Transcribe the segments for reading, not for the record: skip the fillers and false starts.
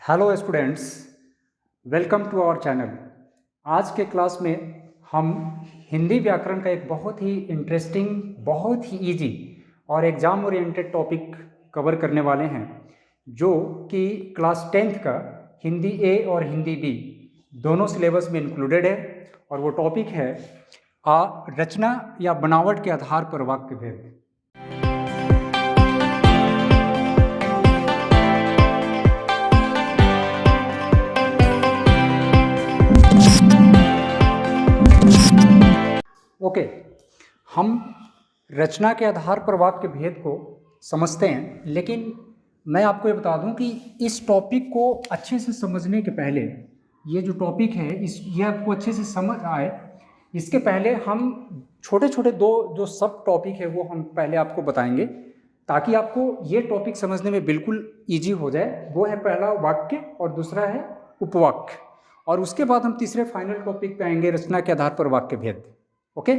Hello students, welcome to our channel. आज के class में हम हिंदी व्याकरण का एक बहुत ही इंटरेस्टिंग, बहुत ही इजी और एग्ज़ाम ओरिएंटेड टॉपिक कवर करने वाले हैं, जो कि क्लास 10th का हिंदी ए और हिंदी बी दोनों सिलेबस में इंक्लूडेड है। और वो टॉपिक है रचना या बनावट के आधार पर वाक्य भेद। ओके, हम रचना के आधार पर वाक्य भेद को समझते हैं, लेकिन मैं आपको ये बता दूं कि इस टॉपिक को अच्छे से समझने के पहले, ये जो टॉपिक है ये आपको अच्छे से समझ आए, इसके पहले हम छोटे छोटे दो जो सब टॉपिक है वो हम पहले आपको बताएंगे, ताकि आपको ये टॉपिक समझने में बिल्कुल ईजी हो जाए। वो है पहला वाक्य और दूसरा है उपवाक्य, और उसके बाद हम तीसरे फाइनल टॉपिक पे आएंगे, रचना के आधार पर वाक्य भेद। ओके,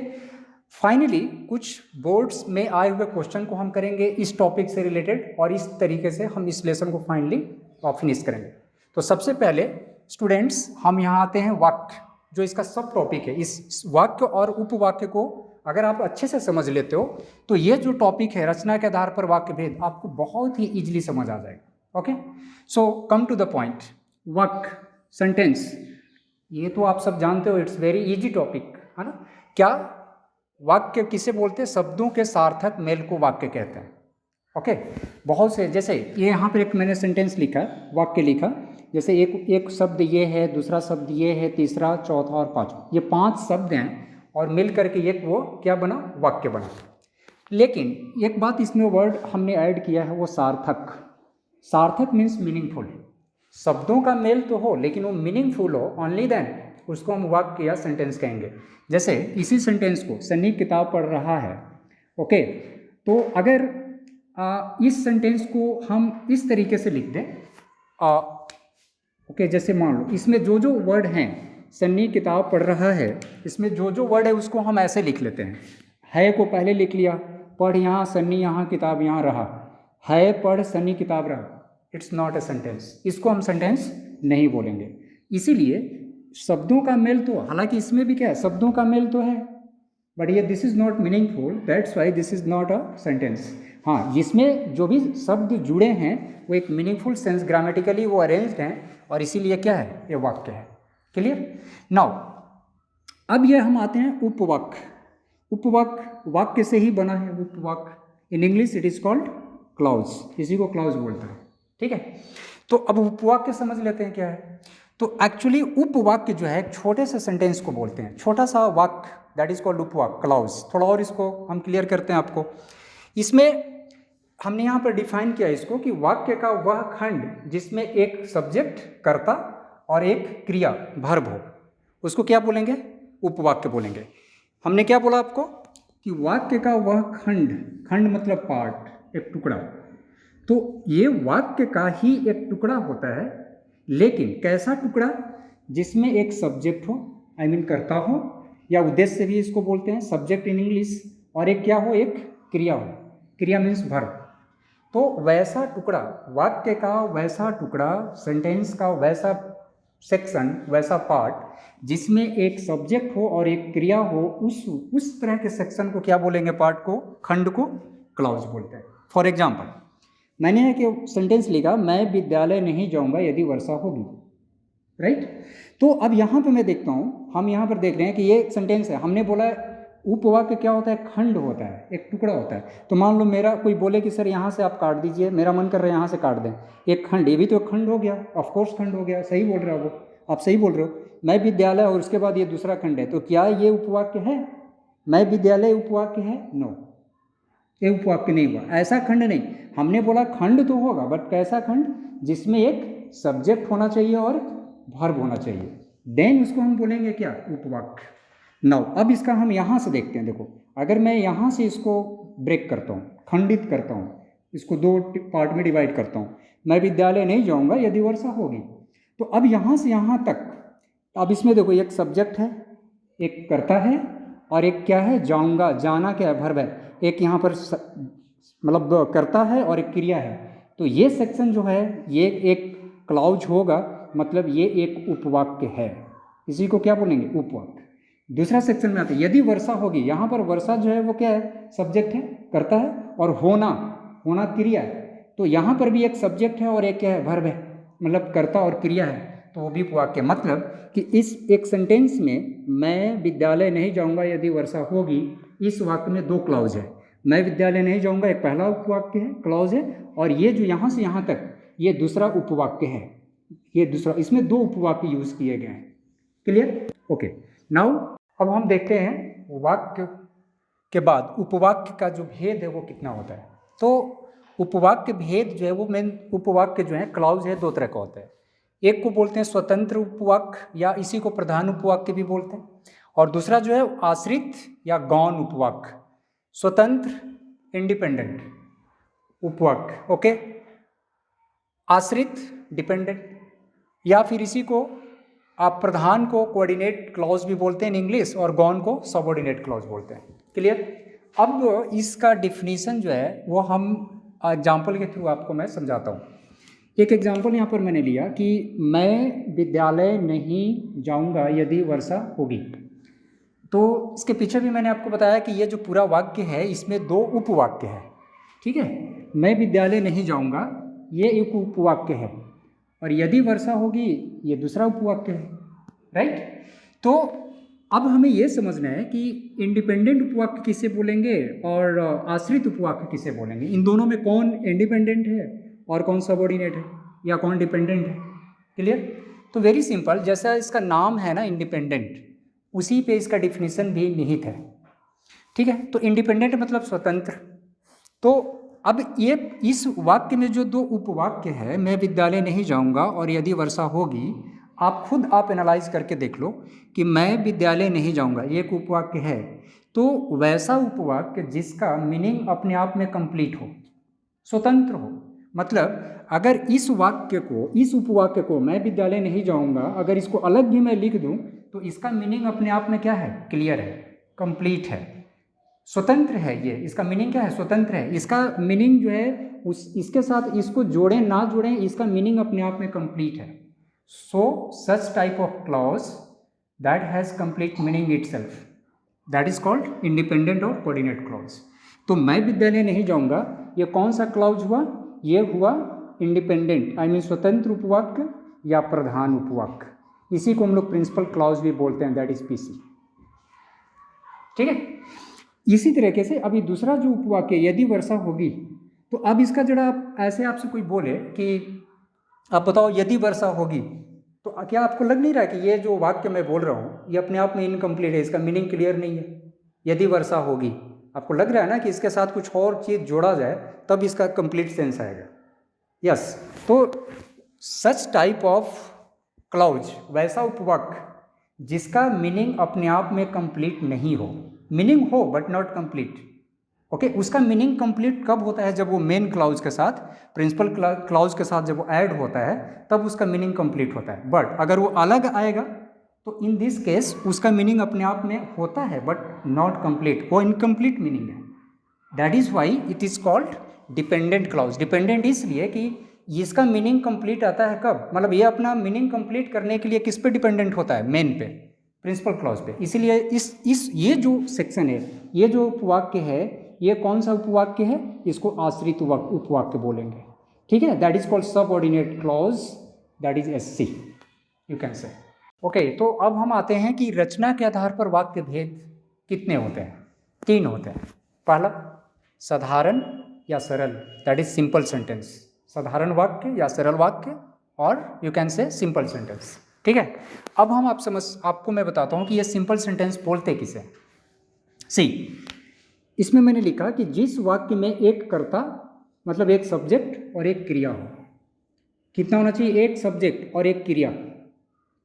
फाइनली कुछ बोर्ड्स में आए हुए क्वेश्चन को हम करेंगे इस टॉपिक से रिलेटेड, और इस तरीके से हम इस लेसन को फाइनली फिनिश करेंगे। तो सबसे पहले स्टूडेंट्स हम यहाँ आते हैं वाक्य, जो इसका सब टॉपिक है। इस वाक्य और उपवाक्य को अगर आप अच्छे से समझ लेते हो तो ये जो टॉपिक है रचना के आधार पर वाक्य भेद आपको बहुत ही ईजिली समझ आ जाएगा। Okay, so come to the point. वाक्य, सेंटेंस, ये तो आप सब जानते हो, इट्स वेरी इजी टॉपिक, है ना। क्या वाक्य किसे बोलते हैं? शब्दों के सार्थक मेल को वाक्य कहते हैं। ओके, बहुत से, जैसे ये यहाँ पर एक मैंने सेंटेंस लिखा, वाक्य लिखा, जैसे एक शब्द ये है, दूसरा शब्द ये है, तीसरा, चौथा और पांचवा, ये 5 शब्द हैं और मिल करके एक वो क्या बना? वाक्य बना। लेकिन एक बात इसमें वर्ड हमने ऐड किया है, वो सार्थक। सार्थक मीन्स मीनिंगफुल। शब्दों का मेल तो हो लेकिन वो मीनिंगफुल हो, ओनली देन उसको हम वाक्य या सेंटेंस कहेंगे। जैसे इसी सेंटेंस को, सन्नी किताब पढ़ रहा है। ओके, तो अगर इस सेंटेंस को हम इस तरीके से लिख दें, ओके, जैसे मान लो इसमें जो जो वर्ड हैं, सन्नी किताब पढ़ रहा है, इसमें जो जो वर्ड है उसको हम ऐसे लिख लेते हैं। है को पहले लिख लिया, पढ़ यहाँ, सन्नी यहाँ, किताब यहाँ रहा, है पढ़ सन्नी किताब रहा। इट्स नॉट ए सेंटेंस, इसको हम सेंटेंस नहीं बोलेंगे। इसीलिए शब्दों का मेल तो, हालांकि इसमें भी क्या है, शब्दों का मेल तो है, बट ये this is not meaningful, that's why this is not a sentence. हाँ, जिसमें जो भी शब्द जुड़े हैं वो एक मीनिंगफुल सेंस, ग्रामेटिकली वो अरेंज्ड हैं, और इसीलिए क्या है, ये वाक्य है। क्लियर? नाउ अब ये हम आते हैं उपवाक्य। उपवाक्य वाक्य से ही बना है। उपवाक्य in English it is called clause, इसी को क्लॉज बोलता है। ठीक है, तो अब उपवाक्य समझ लेते हैं क्या है। तो एक्चुअली उपवाक्य जो है एक छोटे से सेंटेंस को बोलते हैं, छोटा सा वाक्य, दैट इज कॉल्ड उपवाक्य, क्लॉज। थोड़ा और इसको हम क्लियर करते हैं आपको। इसमें हमने यहाँ पर डिफाइन किया इसको कि वाक्य का वह खंड जिसमें एक सब्जेक्ट, कर्ता, और एक क्रिया, वर्ब हो, उसको क्या बोलेंगे? उपवाक्य बोलेंगे। हमने क्या बोला आपको कि वाक्य का वह खंड, खंड मतलब पार्ट, एक टुकड़ा, तो ये वाक्य का ही एक टुकड़ा होता है, लेकिन कैसा टुकड़ा? जिसमें एक सब्जेक्ट हो, आई मीन कर्ता हो, या उद्देश्य भी इसको बोलते हैं, सब्जेक्ट इन इंग्लिश, और एक क्या हो, एक क्रिया हो, क्रिया मीन्स वर्ब। तो वैसा टुकड़ा, वाक्य का वैसा टुकड़ा, सेंटेंस का वैसा सेक्शन, वैसा पार्ट जिसमें एक सब्जेक्ट हो और एक क्रिया हो, उस तरह के सेक्शन को क्या बोलेंगे? पार्ट को, खंड को क्लॉज बोलते हैं। फॉर एग्जाम्पल, मैंने एक सेंटेंस लिखा, मैं विद्यालय नहीं जाऊंगा यदि वर्षा होगी, राइट। तो अब यहाँ पे मैं देखता हूँ, हम यहाँ पर देख रहे हैं कि ये सेंटेंस है। हमने बोला उपवाक्य क्या होता है? खंड होता है, एक टुकड़ा होता है। तो मान लो मेरा कोई बोले कि सर यहाँ से आप काट दीजिए, मेरा मन कर रहा है यहाँ से काट दें, एक खंड, ये भी तो एक खंड हो गया, ऑफकोर्स खंड हो गया, सही बोल रहे हो आप सही बोल रहे हो। मैं विद्यालय और उसके बाद ये दूसरा खंड है, तो क्या ये उपवाक्य है? मैं विद्यालय उपवाक्य है? नो, ये उपवाक्य नहीं हुआ, ऐसा खंड नहीं। हमने बोला खंड तो होगा, बट कैसा खंड? जिसमें एक सब्जेक्ट होना चाहिए और वर्ब होना चाहिए, देन उसको हम बोलेंगे क्या? उपवाक्य। नाउ अब इसका हम यहाँ से देखते हैं। देखो, अगर मैं यहाँ से इसको ब्रेक करता हूँ, खंडित करता हूँ, इसको 2 पार्ट में डिवाइड करता हूँ, मैं विद्यालय नहीं जाऊँगा यदि वर्षा होगी, तो अब यहाँ से यहाँ तक, अब इसमें देखो एक सब्जेक्ट है, एक कर्ता है, और एक क्या है? जाऊँगा, जाना क्या है? वर्ब है। एक यहाँ पर मतलब कर्ता है और एक क्रिया है। तो ये सेक्शन जो है, ये एक क्लाउज होगा मतलब ये एक उपवाक्य है, इसी को क्या बोलेंगे, उपवाक्य। दूसरा सेक्शन में आते हैं, यदि वर्षा होगी, यहाँ पर वर्षा जो है वो क्या है, सब्जेक्ट है, करता है, और होना, होना क्रिया है, तो यहाँ पर भी एक सब्जेक्ट है और एक क्या है, वर्ब है, मतलब कर्ता और क्रिया है, तो वो भी उपवाक्य। मतलब कि इस एक सेंटेंस में मैं विद्यालय नहीं जाऊँगा यदि वर्षा होगी, इस वाक्य में दो क्लाउज है। मैं विद्यालय नहीं जाऊँगा एक पहला उपवाक्य है, क्लाउज है, और ये जो यहाँ से यहाँ तक ये दूसरा उपवाक्य है, ये दूसरा, इसमें दो उपवाक्य यूज किए गए हैं। क्लियर? ओके। नाउ अब हम देखते हैं वाक्य के बाद उपवाक्य का जो भेद है वो कितना होता है। तो उपवाक्य भेद जो है वो मेन उपवाक्य जो है क्लाउज है, दो तरह का होता है। एक को बोलते हैं स्वतंत्र उपवाक्य या इसी को प्रधान उपवाक्य भी बोलते हैं, और दूसरा जो है आश्रित या गौण उपवाक्य, स्वतंत्र इंडिपेंडेंट उपवाक्य, ओके, आश्रित डिपेंडेंट, या फिर इसी को आप प्रधान को कोऑर्डिनेट क्लॉज भी बोलते हैं इन इंग्लिश और गौण को सबऑर्डिनेट क्लॉज बोलते हैं। क्लियर? अब इसका डिफिनीशन जो है वो हम एग्जाम्पल के थ्रू आपको मैं समझाता हूँ। एक एग्जाम्पल यहाँ पर मैंने लिया कि मैं विद्यालय नहीं जाऊँगा यदि वर्षा होगी। तो इसके पीछे भी मैंने आपको बताया कि ये जो पूरा वाक्य है इसमें दो उपवाक्य है। ठीक है, मैं विद्यालय नहीं जाऊँगा ये एक उपवाक्य है, और यदि वर्षा होगी ये दूसरा उपवाक्य है, राइट। तो अब हमें ये समझना है कि इंडिपेंडेंट उपवाक्य किसे बोलेंगे और आश्रित उपवाक्य किसे बोलेंगे, इन दोनों में कौन इंडिपेंडेंट है और कौन सबऑर्डिनेट है या कौन डिपेंडेंट है। क्लियर? तो वेरी सिंपल, जैसा इसका नाम है ना इंडिपेंडेंट, उसी पे इसका डिफिनीशन भी निहित है। ठीक है, तो इंडिपेंडेंट मतलब स्वतंत्र। तो अब ये इस वाक्य में जो दो उपवाक्य है, मैं विद्यालय नहीं जाऊंगा और यदि वर्षा होगी, आप एनालाइज करके देख लो कि मैं विद्यालय नहीं जाऊंगा ये एक उपवाक्य है, तो वैसा उपवाक्य जिसका मीनिंग अपने आप में कंप्लीट हो, स्वतंत्र हो। मतलब अगर इस वाक्य को, इस उपवाक्य को मैं विद्यालय नहीं जाऊंगा, अगर इसको अलग भी मैं लिख दूं तो इसका मीनिंग अपने आप में क्या है, क्लियर है, कंप्लीट है, स्वतंत्र है। ये इसका मीनिंग क्या है, स्वतंत्र है। इसका मीनिंग जो है इसके साथ इसको जोड़ें ना जोड़ें, इसका मीनिंग अपने आप में कंप्लीट है। So such type of clause that has complete meaning itself, that is called independent और कोऑर्डिनेट क्लॉज। तो मैं विद्यालय नहीं जाऊंगा, ये कौन सा क्लॉज हुआ, ये हुआ इंडिपेंडेंट, आई मीन स्वतंत्र उपवाक्य या प्रधान उपवाक्य। इसी को हम लोग प्रिंसिपल क्लॉज भी बोलते हैं, दैट इज पीसी। ठीक है, इसी तरीके से अभी दूसरा जो उपवाक्य यदि वर्षा होगी, तो अब इसका जरा ऐसे आपसे कोई बोले कि आप बताओ यदि वर्षा होगी, तो क्या आपको लग नहीं रहा कि ये जो वाक्य मैं बोल रहा हूँ ये अपने आप में इनकम्प्लीट है, इसका मीनिंग क्लियर नहीं है। यदि वर्षा होगी, आपको लग रहा है ना कि इसके साथ कुछ और चीज़ जोड़ा जाए तब इसका कंप्लीट सेंस आएगा। यस, तो सच टाइप ऑफ क्लॉज, वैसा उपवाक्य जिसका मीनिंग अपने आप में कंप्लीट नहीं हो, मीनिंग हो बट नॉट कंप्लीट। ओके, उसका मीनिंग कंप्लीट कब होता है, जब वो मेन क्लाउज के साथ, प्रिंसिपल क्लाउज के साथ जब वो ऐड होता है तब उसका मीनिंग कंप्लीट होता है। बट अगर वो अलग आएगा तो इन दिस केस उसका मीनिंग अपने आप में होता है बट नॉट कंप्लीट, वो इनकम्प्लीट मीनिंग है। That is why it is called dependent clause. Dependent इसलिए कि इसका मीनिंग कंप्लीट आता है कब, मतलब ये अपना मीनिंग कंप्लीट करने के लिए किस पे डिपेंडेंट होता है, मेन पे, प्रिंसिपल क्लॉज पे। इसीलिए इस ये जो सेक्शन है, ये जो उपवाक्य है, ये कौन सा उपवाक्य है, इसको आश्रित उपवाक्य बोलेंगे। ठीक है, that is called subordinate clause, that is SC, you can say. Okay, तो अब हम आते हैं कि रचना के आधार पर वाक्य भेद कितने होते हैं, 3 होते हैं। पहला साधारण या सरल, दैट इज सिंपल सेंटेंस, साधारण वाक्य या सरल वाक्य, और you can say simple sentence. ठीक है, अब हम आपको मैं बताता हूँ कि ये सिंपल सेंटेंस बोलते किसे। सी, इसमें मैंने लिखा कि जिस वाक्य में एक कर्ता मतलब एक सब्जेक्ट और एक क्रिया हो। कितना होना चाहिए, एक सब्जेक्ट और एक क्रिया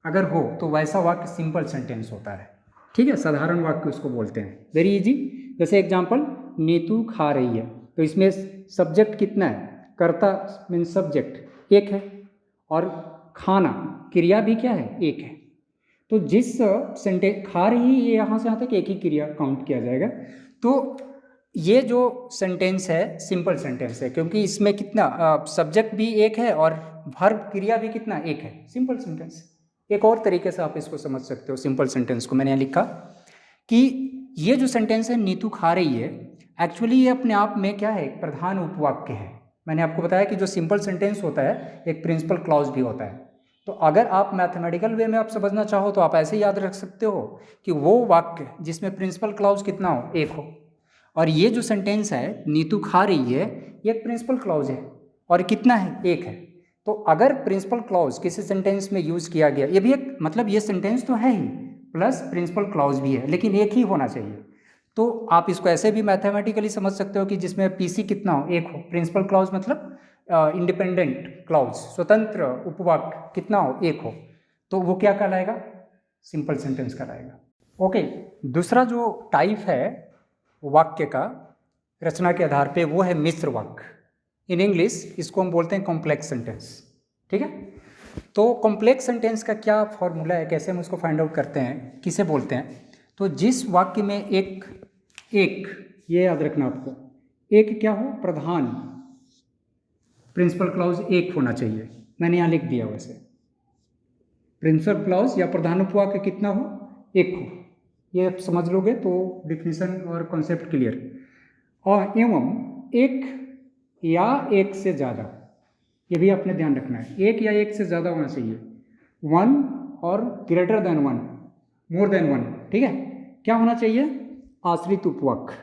अगर हो तो वैसा वाक्य सिंपल सेंटेंस होता है। ठीक है, साधारण वाक्य उसको बोलते हैं, वेरी इजी। जैसे एग्जांपल, नीतू खा रही है, तो इसमें सब्जेक्ट कितना है, कर्ता मीन सब्जेक्ट एक है, और खाना क्रिया भी क्या है, एक है। तो जिस सेंटेंस खा रही, ये यहाँ से यहाँ तक एक ही क्रिया काउंट किया जाएगा। तो ये जो सेंटेंस है सिंपल सेंटेंस है, क्योंकि इसमें कितना सब्जेक्ट भी एक है और वर्ब क्रिया भी कितना, एक है, सिंपल सेंटेंस। एक और तरीके से आप इसको समझ सकते हो सिंपल सेंटेंस को। मैंने यहाँ लिखा कि ये जो सेंटेंस है नीतू खा रही है, एक्चुअली ये अपने आप में क्या है, एक प्रधान उपवाक्य है। मैंने आपको बताया कि जो सिंपल सेंटेंस होता है एक प्रिंसिपल क्लॉज भी होता है। तो अगर आप मैथमेटिकल वे में आप समझना चाहो तो आप ऐसे याद रख सकते हो कि वो वाक्य जिसमें प्रिंसिपल क्लॉज कितना हो, एक हो। और ये जो सेंटेंस है नीतू खा रही है, ये एक प्रिंसिपल क्लॉज है और कितना है, एक है। तो अगर प्रिंसिपल क्लॉज किसी सेंटेंस में यूज किया गया, ये भी एक मतलब ये सेंटेंस तो है ही प्लस प्रिंसिपल क्लॉज भी है, लेकिन एक ही होना चाहिए। तो आप इसको ऐसे भी मैथमेटिकली समझ सकते हो कि जिसमें पीसी कितना हो, एक हो। प्रिंसिपल क्लॉज मतलब इंडिपेंडेंट क्लॉज, स्वतंत्र उपवाक्य कितना हो, एक हो। तो वो क्या कहलाएगा, सिंपल सेंटेंस कहलाएगा। ओके, दूसरा जो टाइप है वाक्य का रचना के आधार पे वो है मिश्र वाक्य। इन इंग्लिश इसको हम बोलते हैं कॉम्प्लेक्स सेंटेंस। ठीक है, तो कॉम्प्लेक्स सेंटेंस का क्या फॉर्मूला है, कैसे हम उसको फाइंड आउट करते हैं, किसे बोलते हैं। तो जिस वाक्य में एक ये याद रखना आपको, एक क्या हो, प्रधान, प्रिंसिपल क्लॉज एक होना चाहिए। मैंने यहाँ लिख दिया वैसे, प्रिंसिपल क्लॉज या प्रधान उपवाक्य कितना हो, एक हो। ये आप समझ लोगे तो डिफिनीशन और कॉन्सेप्ट क्लियर। और एवं एक या एक से ज़्यादा, ये भी आपने ध्यान रखना है, एक या एक से ज़्यादा होना चाहिए, वन और greater than one, more than one. ठीक है, क्या होना चाहिए, आश्रित उपवाक्य,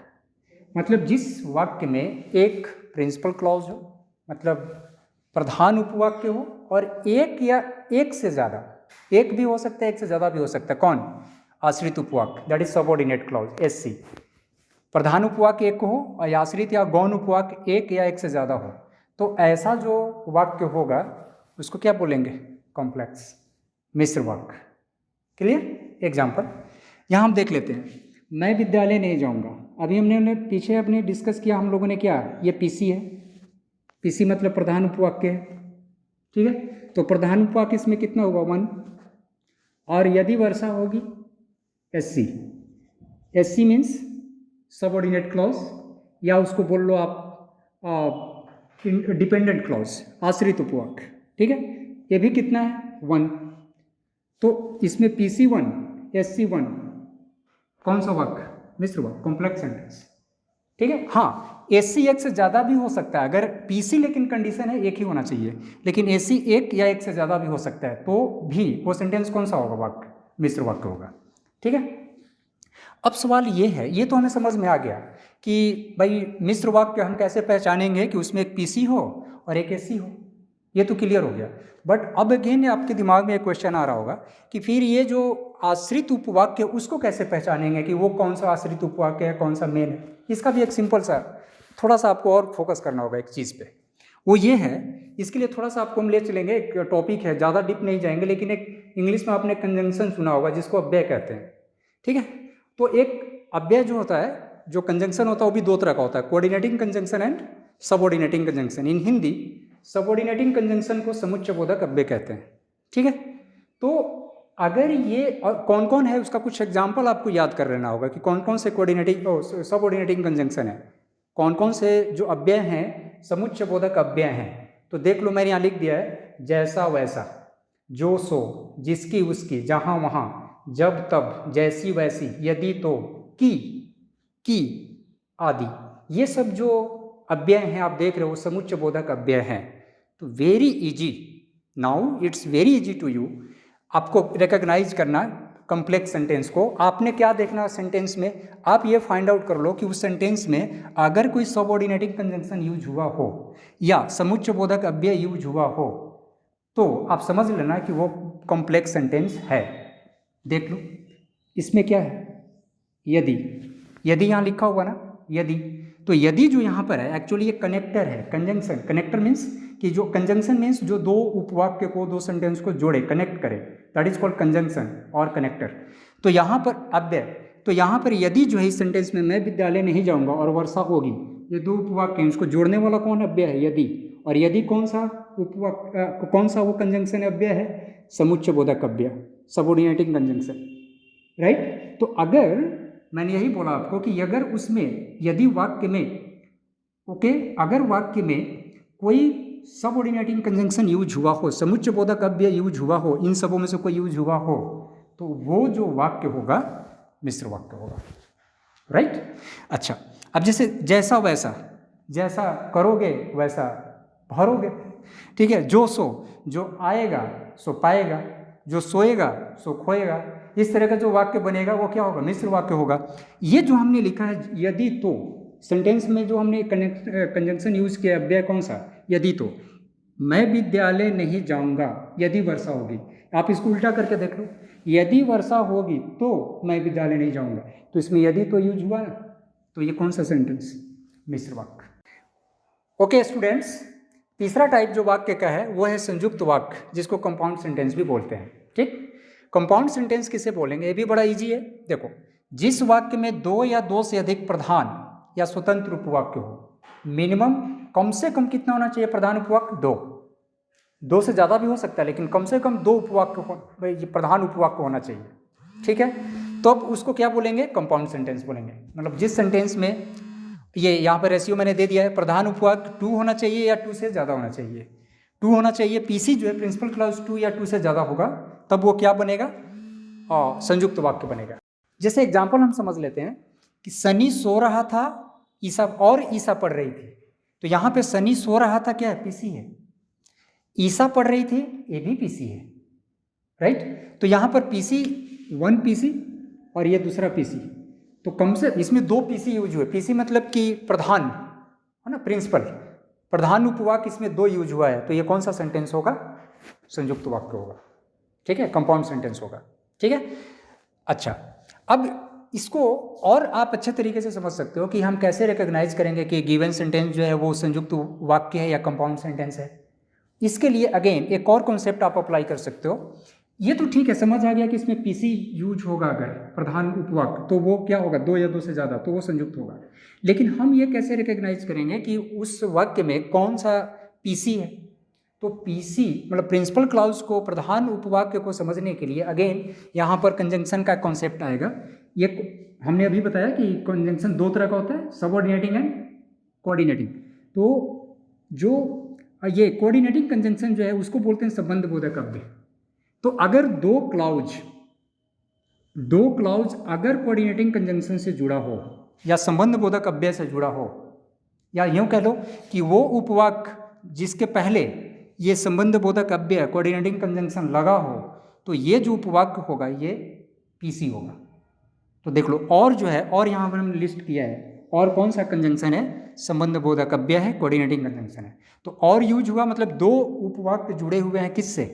मतलब जिस वाक्य में एक प्रिंसिपल क्लॉज हो, मतलब प्रधान उपवाक्य हो, और एक या एक से ज़्यादा, एक भी हो सकता है एक से ज़्यादा भी हो सकता है, कौन, आश्रित उपवाक्य, that is subordinate clause, SC. प्रधान उपवाक्य एक हो और आश्रित या गौण उपवाक्य एक या एक से ज़्यादा हो, तो ऐसा जो वाक्य होगा उसको क्या बोलेंगे, कॉम्प्लेक्स मिश्र वाक्य। क्लियर। एग्जाम्पल यहाँ हम देख लेते हैं, मैं विद्यालय नहीं जाऊँगा। अभी हमने पीछे अपने डिस्कस किया हम लोगों ने, क्या, ये पीसी है, पीसी मतलब प्रधान उपवाक्य है। ठीक है, तो प्रधान उपवाक्य इसमें कितना होगा, वन, और यदि वर्षा होगी, SC. SC means subordinate clause, या उसको बोल लो आप डिपेंडेंट क्लॉज, आश्रित उपवाक्य। ठीक है, ये भी कितना है, वन। तो इसमें पीसी वन, एससी वन, कौन सा वाक्य, मिश्र वाक्य, कॉम्प्लेक्स सेंटेंस। ठीक है, हाँ, एससी एक से ज़्यादा भी हो सकता है, अगर पीसी लेकिन कंडीशन है एक ही होना चाहिए, लेकिन एससी एक या एक से ज़्यादा भी हो सकता है, तो भी वो सेंटेंस कौन सा होगा, वाक्य मिश्र वाक्य होगा। ठीक है, अब सवाल ये है, ये तो हमें समझ में आ गया कि भाई मिश्र वाक्य हम कैसे पहचानेंगे कि उसमें एक पीसी हो और एक एससी हो, ये तो क्लियर हो गया। बट अब अगेन आपके दिमाग में एक क्वेश्चन आ रहा होगा कि फिर ये जो आश्रित उपवाक्य उसको कैसे पहचानेंगे कि वो कौन सा आश्रित उपवाक्य है, कौन सा मेन है। इसका भी एक सिंपल सा, थोड़ा सा आपको और फोकस करना होगा एक चीज़ पे, वो ये है, इसके लिए थोड़ा सा आपको हम ले चलेंगे, एक टॉपिक है, ज़्यादा डीप नहीं जाएंगे, लेकिन एक इंग्लिश में आपने कंजंक्शन सुना होगा जिसको अव्यय कहते हैं। ठीक है, तो एक अव्यय जो होता है, जो कंजंक्शन होता है वो भी दो तरह का होता है, coordinating conjunction and subordinating conjunction. In Hindi subordinating conjunction को समुच्चयबोधक अव्यय कहते हैं। ठीक है, तो अगर ये कौन कौन है उसका कुछ एग्जाम्पल आपको याद कर लेना होगा कि कौन कौन से कोऑर्डिनेटिंग सबऑर्डिनेटिंग कंजंक्शन है, कौन कौन से जो अव्यय हैं समुच्चयबोधक अव्यय हैं। तो देख लो, मैंने यहाँ लिख दिया है, जैसा वैसा, जो सो, जिसकी उसकी, जहाँ वहाँ, जब तब, जैसी वैसी, यदि तो, की आदि, ये सब जो अव्यय हैं आप देख रहे हो समुच्चयबोधक अव्यय हैं। तो very easy, now it's very easy to you, आपको रिकॉग्नाइज करना कॉम्प्लेक्स सेंटेंस को। आपने क्या देखना सेंटेंस में, आप ये फाइंड आउट कर लो कि उस सेंटेंस में अगर कोई सबऑर्डिनेटिंग कंजंक्शन यूज हुआ हो या समुच्चयबोधक अव्यय यूज हुआ हो तो आप समझ लेना कि वो कॉम्प्लेक्स सेंटेंस है। देख लो इसमें क्या है, यदि, यदि यहाँ लिखा हुआ ना, यदि, तो यदि जो यहाँ पर है एक्चुअली ये कनेक्टर है, कंजंक्शन। कनेक्टर मीन्स कि जो कंजंक्शन मीन्स जो दो उपवाक्य को, दो सेंटेंस को जोड़े, कनेक्ट करे, दैट इज कॉल्ड कंजंक्शन और कनेक्टर। तो यहाँ पर अव्यय, तो यहाँ पर यदि जो है इस सेंटेंस में मैं विद्यालय नहीं जाऊँगा और वर्षा होगी, ये दो उपवाक्य हैं, उसको जोड़ने वाला कौन अव्यय है, यदि। और यदि कौन सा उपवाक्य, कौन सा वो कंजंक्शन अव्यय है, समुच्चयबोधक अव्यय, सबऑर्डिनेटिंग कंजंक्शन, राइट। तो अगर मैंने यही बोला आपको कि अगर उसमें, यदि वाक्य में, ओके, अगर वाक्य में कोई सबऑर्डिनेटिंग कंजंक्शन यूज हुआ हो, समुच्चय बोधक अव्यय यूज हुआ हो, इन सबों में से कोई यूज हुआ हो, तो वो जो वाक्य होगा मिश्र वाक्य होगा, राइट। अच्छा, अब जैसे जैसा वैसा, जैसा करोगे वैसा भरोगे, ठीक है। जो सो, जो आएगा सो पाएगा, जो सोएगा सो खोएगा, इस तरह का जो वाक्य बनेगा वो क्या होगा, मिश्र वाक्य होगा। ये जो हमने लिखा है यदि तो, सेंटेंस में जो हमने कंजंक्शन यूज किया अव्यय कौन सा, यदि तो। मैं विद्यालय नहीं जाऊंगा यदि वर्षा होगी, आप इसको उल्टा करके देख लो, यदि वर्षा होगी तो मैं विद्यालय नहीं जाऊंगा, तो इसमें यदि तो यूज हुआ ना, तो ये कौन सा सेंटेंस, मिश्र वाक्य। ओके स्टूडेंट्स, तीसरा टाइप जो वाक्य का है वो है संयुक्त वाक्य, जिसको कंपाउंड सेंटेंस भी बोलते हैं, ठीक। कंपाउंड सेंटेंस किसे बोलेंगे, ये भी बड़ा इजी है। देखो, जिस वाक्य में दो या दो से अधिक प्रधान या स्वतंत्र उपवाक्य हो, मिनिमम कम से कम कितना होना चाहिए प्रधान उपवाक्य, दो से ज़्यादा भी हो सकता है, लेकिन कम से कम दो उपवाक्य प्रधान उपवाक्य होना चाहिए, ठीक है। तो अब उसको क्या बोलेंगे, कंपाउंड सेंटेंस बोलेंगे। मतलब जिस सेंटेंस में ये यहाँ पर रेशियो मैंने दे दिया है, प्रधान उपवाक्य 2 होना चाहिए या 2 से ज़्यादा होना चाहिए, 2 होना चाहिए, पीसी जो है प्रिंसिपल क्लॉज 2 या 2 से ज़्यादा होगा, तब वो क्या बनेगा, संयुक्त वाक्य बनेगा। जैसे एग्जाम्पल हम समझ लेते हैं कि सनी सो रहा था, ईसा और ईसा पढ़ रही थी, तो यहाँ पे सनी सो रहा था क्या है, पीसी है, ईसा पढ़ रही थी ये भी पीसी है, राइट। तो यहाँ पर पीसी 1 पीसी और ये दूसरा पीसी, तो कम से इसमें 2 पीसी यूज हुए, पीसी मतलब कि प्रधान है ना, प्रिंसिपल, प्रधान उपवाक्य इसमें 2 यूज हुआ है, तो ये कौन सा सेंटेंस होगा, संयुक्त वाक्य होगा, ठीक है, कंपाउंड सेंटेंस होगा, ठीक है। अच्छा, अब इसको और आप अच्छे तरीके से समझ सकते हो कि हम कैसे रिकॉग्नाइज करेंगे कि गिवन सेंटेंस जो है वो संयुक्त वाक्य है या कंपाउंड सेंटेंस है। इसके लिए अगेन एक और कॉन्सेप्ट आप अप्लाई कर सकते हो। ये तो ठीक है, समझ आ गया कि इसमें पीसी यूज होगा, अगर प्रधान उपवाक्य तो वो क्या होगा, 2 या 2 से ज़्यादा, तो वो संयुक्त होगा। लेकिन हम ये कैसे रिकॉग्नाइज करेंगे कि उस वाक्य में कौन सा पीसी है, तो पीसी मतलब प्रिंसिपल क्लॉज को, प्रधान उपवाक्य को समझने के लिए अगेन यहाँ पर कंजंक्शन का कॉन्सेप्ट आएगा। ये हमने अभी बताया कि कंजंक्शन 2 तरह का होता है, सबऑर्डिनेटिंग एंड कोऑर्डिनेटिंग। तो जो ये कोऑर्डिनेटिंग कंजंक्शन जो है उसको बोलते हैं संबंध बोधक अव्यय। तो अगर दो क्लाउज अगर कोऑर्डिनेटिंग कंजंक्शन से जुड़ा हो या संबंध बोधक अव्यय से जुड़ा हो, या यूँ कह लो कि वो उपवाक्य जिसके पहले ये संबंध बोधक अव्यय कोऑर्डिनेटिंग कंजंक्शन लगा हो, तो ये जो उपवाक्य होगा ये पीसी होगा। तो देख लो, और जो है, और यहाँ पर हमने लिस्ट किया है, और कौन सा कंजंक्शन है, संबंध बोधक अव्यय है, कोऑर्डिनेटिंग कंजंक्शन है। तो और यूज हुआ मतलब 2 उपवाक्य जुड़े हुए हैं किससे,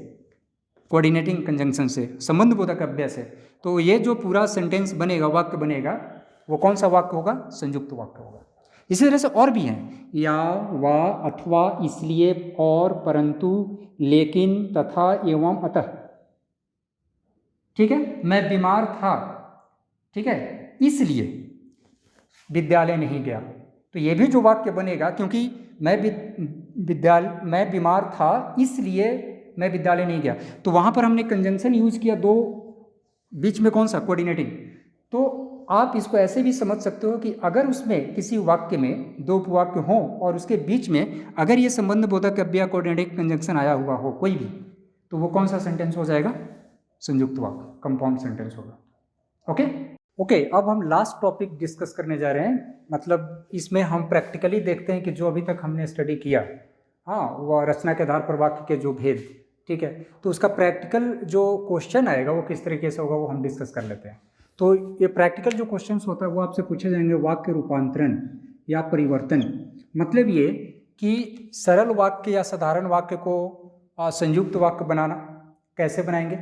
कोऑर्डिनेटिंग कंजंक्शन से, संबंध बोधक अव्यय से, तो ये जो पूरा सेंटेंस बनेगा, वाक्य बनेगा, वो कौन सा वाक्य होगा, संयुक्त वाक्य होगा। इसी तरह से और भी हैं, या, वा, अथवा, इसलिए, और, परंतु, लेकिन, तथा, एवं, अतः, ठीक है। मैं बीमार था, ठीक है, इसलिए विद्यालय नहीं गया, तो ये भी जो वाक्य बनेगा, क्योंकि मैं बीमार था इसलिए मैं विद्यालय नहीं गया, तो वहाँ पर हमने कंजंक्शन यूज किया 2, बीच में कौन सा, कोऑर्डिनेटिंग। तो आप इसको ऐसे भी समझ सकते हो कि अगर उसमें किसी वाक्य में 2 उपवाक्य हों और उसके बीच में अगर ये संबंध बोधक अव्यय कोऑर्डिनेटिंग कंजंक्शन आया हुआ हो कोई भी, तो वो कौन सा सेंटेंस हो जाएगा, संयुक्त वाक्य, कंपाउंड सेंटेंस होगा। ओके, अब हम लास्ट टॉपिक डिस्कस करने जा रहे हैं। मतलब इसमें हम प्रैक्टिकली देखते हैं कि जो अभी तक हमने स्टडी किया, हाँ, वो रचना के आधार पर वाक्य के जो भेद, ठीक है, तो उसका प्रैक्टिकल जो क्वेश्चन आएगा वो किस तरीके से होगा वो हम डिस्कस कर लेते हैं। तो ये प्रैक्टिकल जो क्वेश्चन होता है वो आपसे पूछे जाएंगे वाक्य रूपांतरण या परिवर्तन। मतलब ये कि सरल वाक्य या साधारण वाक्य को संयुक्त वाक्य बनाना कैसे बनाएंगे,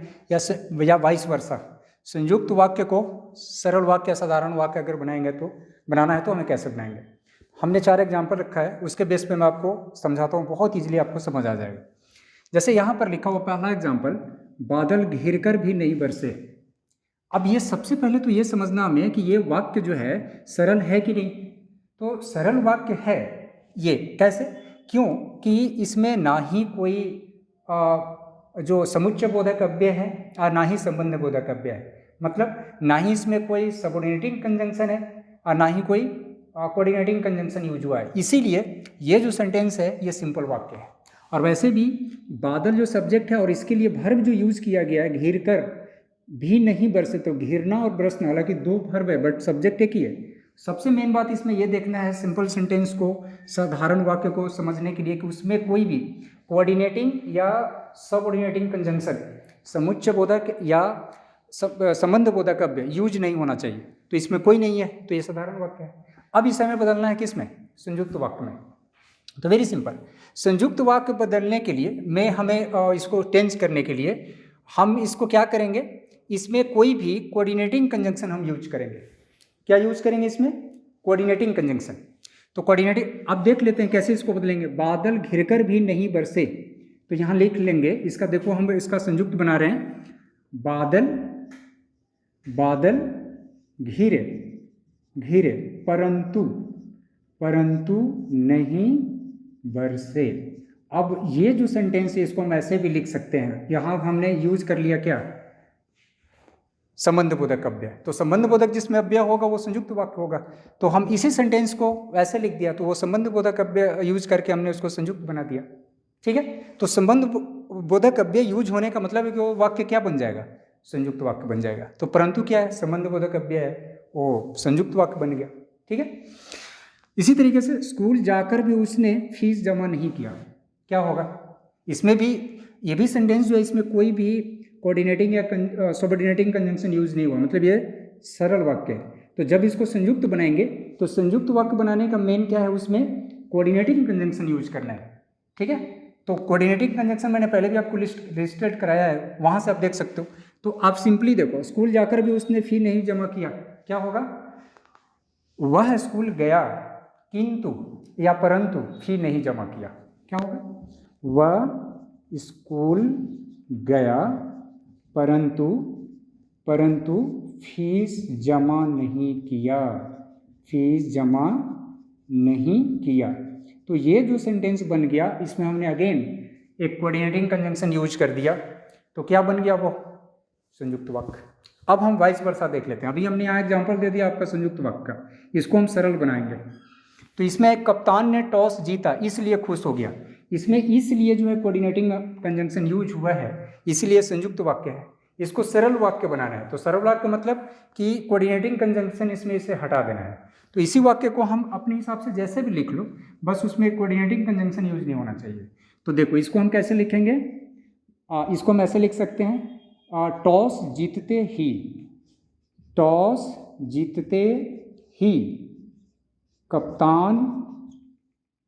या वाइस वर्सा, संयुक्त वाक्य को सरल वाक्य या साधारण वाक्य अगर बनाना है तो हमें कैसे बनाएंगे। हमने 4 एग्जाम्पल रखा है, उसके बेस पे मैं आपको समझाता हूँ, बहुत ईजिली आपको समझ आ जाएगा। जैसे यहाँ पर लिखा हुआ पहला एग्जाम्पल, बादल घिरकर भी नहीं बरसे। अब ये सबसे पहले तो ये समझना हमें कि ये वाक्य जो है सरल है कि नहीं। तो सरल वाक्य है ये, कैसे, क्यों कि इसमें ना ही कोई जो समुच्चय बोधक अव्यय है और ना ही संबंध बोधक अव्यय है, मतलब ना ही इसमें कोई सबऑर्डिनेटिंग कंजंक्शन है और ना ही कोई कोऑर्डिनेटिंग कंजंक्शन यूज हुआ है। इसीलिए ये जो सेंटेंस है ये सिंपल वाक्य है। और वैसे भी बादल जो सब्जेक्ट है और इसके लिए वर्ब जो यूज़ किया गया है घिर कर भी नहीं बरसे, तो घिरना और बरसना हालांकि दो वर्ब है बट सब्जेक्ट एक ही है। सबसे मेन बात इसमें यह देखना है सिंपल सेंटेंस को, साधारण वाक्य को समझने के लिए कि उसमें कोई भी कोऑर्डिनेटिंग या सबऑर्डिनेटिंग कंजंक्शन, समुच्चय बोधक या संबंध बोधक अव्यय यूज नहीं होना चाहिए। तो इसमें कोई नहीं है, तो ये साधारण वाक्य है। अब इसे हमें बदलना है किसमें? संयुक्त वाक्य में। तो वेरी सिंपल, संयुक्त वाक्य बदलने के लिए हमें इसको टेंस करने के लिए हम इसको क्या करेंगे, इसमें कोई भी कोऑर्डिनेटिंग कंजंक्शन हम यूज करेंगे। क्या यूज करेंगे इसमें? Coordinating conjunction. तो कोऑर्डिनेटिंग, अब देख लेते हैं कैसे इसको बदलेंगे। बादल घिरकर भी नहीं बरसे, तो यहाँ लिख लेंगे इसका, देखो हम इसका संयुक्त बना रहे हैं, बादल घिरे घिरे परंतु नहीं बरसे। अब ये जो सेंटेंस है इसको हम ऐसे भी लिख सकते हैं, यहाँ हमने यूज कर लिया क्या? संबंध बोधक अव्यय। तो संबंध बोधक जिसमें अव्यय होगा वो संयुक्त वाक्य होगा। तो हम इसी सेंटेंस को वैसे लिख दिया, तो वो संबंध बोधक अव्यय यूज करके हमने उसको संयुक्त बना दिया। ठीक है, तो संबंध बोधक अव्यय यूज होने का मतलब है कि वो वाक्य क्या बन जाएगा? संयुक्त वाक्य बन जाएगा। तो परंतु क्या है? संबंध बोधक अव्यय है, वो संयुक्त वाक्य बन गया। ठीक है, इसी तरीके से स्कूल जाकर भी उसने फीस जमा नहीं किया, क्या होगा? इसमें भी ये भी सेंटेंस जो है इसमें कोई भी कोऑर्डिनेटिंग या सबऑर्डिनेटिंग कंजंक्शन यूज नहीं हुआ, मतलब ये सरल वाक्य है। तो जब इसको संयुक्त बनाएंगे तो संयुक्त वाक्य बनाने का मेन क्या है, उसमें कोऑर्डिनेटिंग कंजंक्शन यूज करना है। ठीक है, तो कोऑर्डिनेटिंग कंजंक्शन मैंने पहले भी आपको लिस्टेड कराया है, वहां से आप देख सकते हो। तो आप सिंपली देखो, स्कूल जाकर भी उसने फी नहीं जमा किया, क्या होगा? वह स्कूल गया किंतु या परंतु फी नहीं जमा किया, क्या होगा? वह स्कूल गया परंतु फीस जमा नहीं किया, फीस जमा नहीं किया। तो ये जो सेंटेंस बन गया, इसमें हमने अगेन एक कोऑर्डिनेटिंग कंजंक्शन यूज कर दिया, तो क्या बन गया? वो संयुक्त वाक्य। अब हम वाइस वर्सा देख लेते हैं। अभी हमने यहाँ एग्जांपल दे दिया आपका संयुक्त वाक्य का, इसको हम सरल बनाएंगे। तो इसमें एक कप्तान ने टॉस जीता इसलिए खुश हो गया, इसमें इसलिए जो है कोऑर्डिनेटिंग कंजंक्शन यूज हुआ है, इसलिए संयुक्त वाक्य है। इसको सरल वाक्य बनाना है, तो सरल वाक्य मतलब कि कोऑर्डिनेटिंग कंजंक्शन इसमें इसे हटा देना है। तो इसी वाक्य को हम अपने हिसाब से जैसे भी लिख लो, बस उसमें कोऑर्डिनेटिंग कंजंक्शन यूज नहीं होना चाहिए। तो देखो इसको हम कैसे लिखेंगे, इसको हम ऐसे लिख सकते हैं, टॉस जीतते ही कप्तान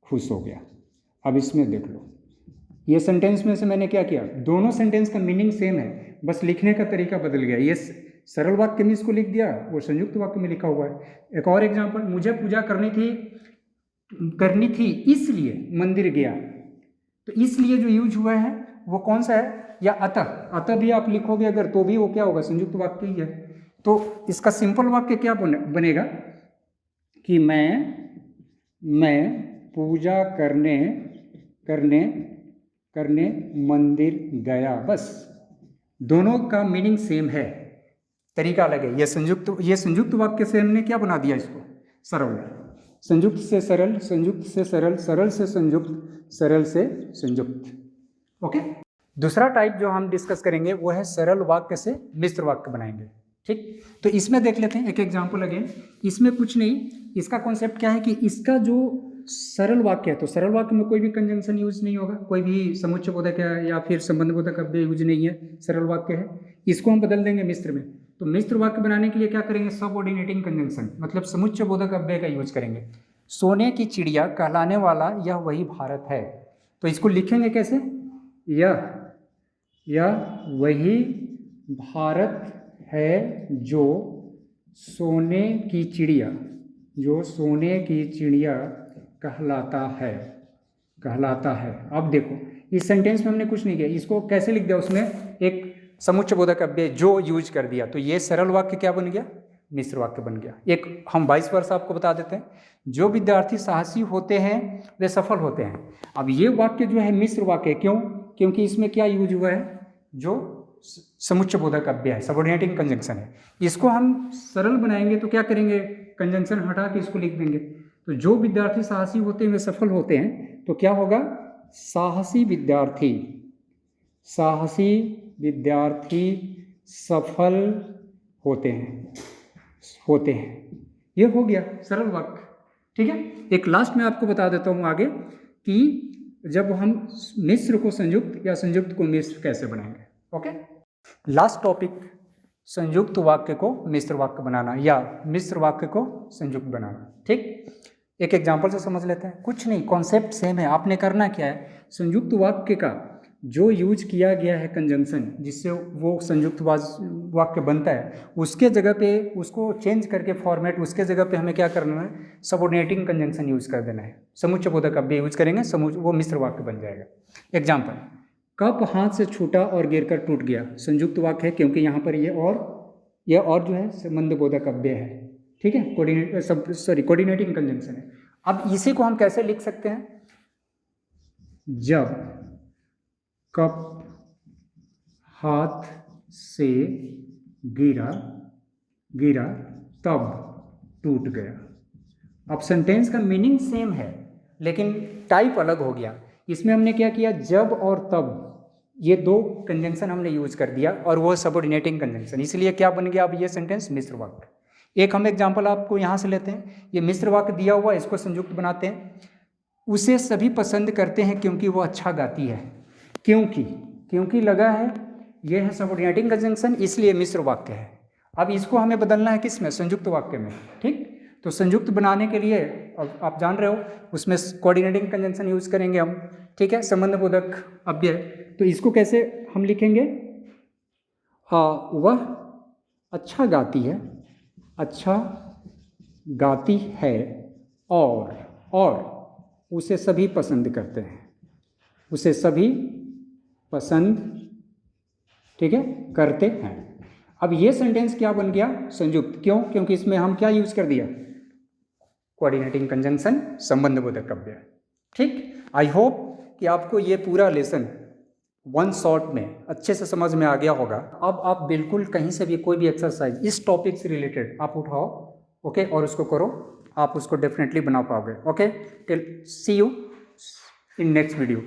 खुश हो गया। अब इसमें देख लो, ये सेंटेंस में से मैंने क्या किया, दोनों सेंटेंस का मीनिंग सेम है, बस लिखने का तरीका बदल गया। ये सरल वाक्य में इसको लिख दिया, वो संयुक्त वाक्य में लिखा हुआ है। एक और एग्जांपल, मुझे पूजा करनी थी इसलिए मंदिर गया। तो इसलिए जो यूज हुआ है वो कौन सा है? या अतः भी आप लिखोगे अगर, तो भी वो क्या होगा? संयुक्त वाक्य ही है। तो इसका सिंपल वाक्य क्या बनेगा कि मैं पूजा करने मंदिर गया। बस दोनों का मीनिंग सेम है, तरीका अलग है। ये संयुक्त वाक्य से हमने क्या बना दिया इसको? सरल। संयुक्त से सरल, संयुक्त से सरल, सरल से संयुक्त, सरल से संयुक्त। ओके, दूसरा टाइप जो हम डिस्कस करेंगे वो है सरल वाक्य से मिश्र वाक्य बनाएंगे। ठीक, तो इसमें देख लेते हैं एक एग्जांपल अगेन। इसमें कुछ नहीं, इसका कॉन्सेप्ट क्या है कि इसका जो सरल वाक्य है, तो सरल वाक्य में कोई भी कंजंक्शन यूज नहीं होगा, कोई भी समुच्चय बोधक है या फिर संबंध बोधक अव्यय यूज नहीं है, सरल वाक्य है। इसको हम बदल देंगे मिश्र में। तो मिश्र वाक्य बनाने के लिए क्या करेंगे? सबऑर्डिनेटिंग कंजंक्शन मतलब समुच्चय बोधक अव्यय का यूज करेंगे। सोने की चिड़िया कहलाने वाला यह वही भारत है। तो इसको लिखेंगे कैसे? यह वही भारत है जो सोने की चिड़िया कहलाता है। अब देखो इस सेंटेंस में हमने कुछ नहीं किया, इसको कैसे लिख दिया? उसमें एक समुच्चय बोधक अव्यय जो यूज कर दिया, तो ये सरल वाक्य क्या बन गया? मिश्र वाक्य बन गया। एक हम वाइस वर्सा आपको बता देते हैं, जो विद्यार्थी साहसी होते हैं वे सफल होते हैं। अब ये वाक्य जो है मिश्र वाक्य, क्यों? क्योंकि इसमें क्या यूज हुआ है? जो समुच्चय बोधक अव्यय है, सबऑर्डिनेटिंग कंजंक्शन है। इसको हम सरल बनाएंगे तो क्या करेंगे? कंजंक्शन हटा के इसको लिख देंगे। तो जो विद्यार्थी साहसी होते हैं वे सफल होते हैं, तो क्या होगा? साहसी विद्यार्थी सफल होते हैं। ये हो गया सरल वाक्य। ठीक है, एक लास्ट में आपको बता देता हूँ आगे कि जब हम मिश्र को संयुक्त या संयुक्त को मिश्र कैसे बनाएंगे। ओके, लास्ट टॉपिक, संयुक्त वाक्य को मिश्र वाक्य बनाना या मिश्र वाक्य को संयुक्त बनाना। ठीक, एक एग्जांपल से समझ लेते हैं। कुछ नहीं, कॉन्सेप्ट सेम है। आपने करना क्या है, संयुक्त वाक्य का जो यूज किया गया है कंजंक्शन जिससे वो संयुक्त वाक्य बनता है, उसके जगह पे उसको चेंज करके फॉर्मेट, उसके जगह पे हमें क्या करना है, सबऑर्डिनेटिंग कंजंक्शन यूज कर देना है। समुच्चयबोधक अव्यय यूज करेंगे, वो मिश्र वाक्य बन जाएगा। एग्जाम्पल, कप हाथ से छूटा और गिरकर टूट गया, संयुक्त वाक्य है क्योंकि यहाँ पर ये और जो है संबंधबोधक अव्यय है। ठीक है, कोऑर्डिनेटिंग कंजंक्शन है। अब इसी को हम कैसे लिख सकते हैं, जब कप हाथ से गिरा तब टूट गया। अब सेंटेंस का मीनिंग सेम है लेकिन टाइप अलग हो गया। इसमें हमने क्या किया, जब और तब, ये दो कंजंक्शन हमने यूज कर दिया और वो सबऑर्डिनेटिंग कंजंक्शन, इसलिए क्या बन गया अब ये सेंटेंस मिश्र वाक्य। एक हम एग्जांपल आपको यहाँ से लेते हैं, ये मिश्र वाक्य दिया हुआ, इसको संयुक्त बनाते हैं। उसे सभी पसंद करते हैं क्योंकि वो अच्छा गाती है। क्योंकि लगा है, ये है सबऑर्डिनेटिंग कंजंक्शन, इसलिए मिश्र वाक्य है। अब इसको हमें बदलना है किस में, संयुक्त वाक्य में। ठीक, तो संयुक्त बनाने के लिए अब आप जान रहे हो उसमें कोऑर्डिनेटिंग कंजंक्शन यूज करेंगे हम। ठीक है, संबंधबोधक अव्यय। तो इसको कैसे हम लिखेंगे, वह अच्छा गाती है और उसे सभी पसंद करते हैं, उसे सभी पसंद, ठीक है, करते हैं। अब ये सेंटेंस क्या बन गया, संयुक्त। क्योंकि इसमें हम क्या यूज कर दिया, कोऑर्डिनेटिंग कंजंक्शन, संबंधबोधक अव्यय। ठीक, आई होप कि आपको ये पूरा लेसन वन शॉट में अच्छे से समझ में आ गया होगा। अब आप बिल्कुल कहीं से भी कोई भी एक्सरसाइज इस टॉपिक से रिलेटेड आप उठाओ, ओके, और उसको करो, आप उसको डेफिनेटली बना पाओगे। Okay, till see you in next video.